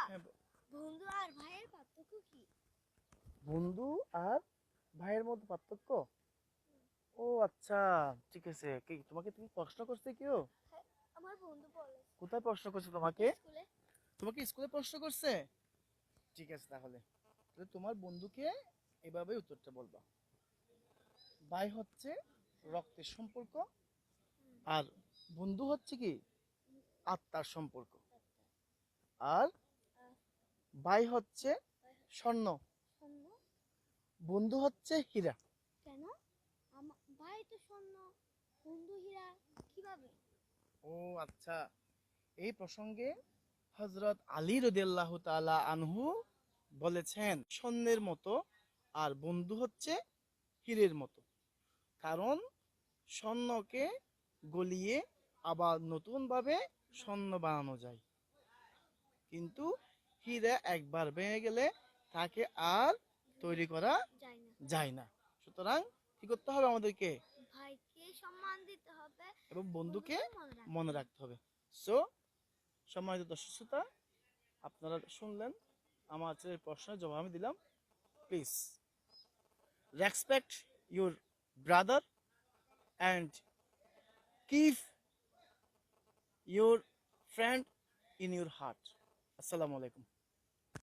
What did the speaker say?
হ্যাঁ, বন্ধু আর ভাইয়ের পার্থক্য কি? বন্ধু আর ভাইয়ের মধ্যে পার্থক্য? ও আচ্ছা, ঠিক আছে। তোমাকে তুমি প্রশ্ন করছে কেউ? হ্যাঁ, আমার বন্ধু বলে কোথায় প্রশ্ন করছে তোমাকে? স্কুলে। তোমাকে স্কুলে প্রশ্ন করছে? ঠিক আছে, তাহলে তাহলে তোমার বন্ধুকে এভাবে উত্তরটা বলবা। ভাই হচ্ছে রক্তের সম্পর্ক, আর বন্ধু হচ্ছে কি আত্মার সম্পর্ক। আর আহ, ভাই হচ্ছে স্বর্ণ, স্বর্ণ। বন্ধু হচ্ছে হীরা। কেন? ভাই তো স্বর্ণ, বন্ধু হীরা, কিভাবে? ও আচ্ছা, এই প্রসঙ্গে হযরত আলী রাদিয়াল্লাহু তাআলা আনহু বলেছেন, স্বর্ণের মতো আর বন্ধু হচ্ছে হীরের মতো। কারণ স্বর্ণকে গলিয়ে আবার নতুন ভাবে স্বর্ণ বানানো যায়, কিন্তু হীরা একবার ভেঙে গেলে তাকে আর তৈরি করা যায় না। যায় না। সুতরাং কি করতে হবে আমাদেরকে? ভাইকে সম্মান দিতে হবে এবং বন্ধুকে বন্ধুকে মনে রাখতে মনে হবে। রাখতে হবে। সো সম্মানিত দর্শক শ্রোতা, আপনারা শুনলেন আমার ছেলের প্রশ্নের জবাব আমি দিলাম। Please respect your brother and keep your friend in your heart. আসসালামু আলাইকুম।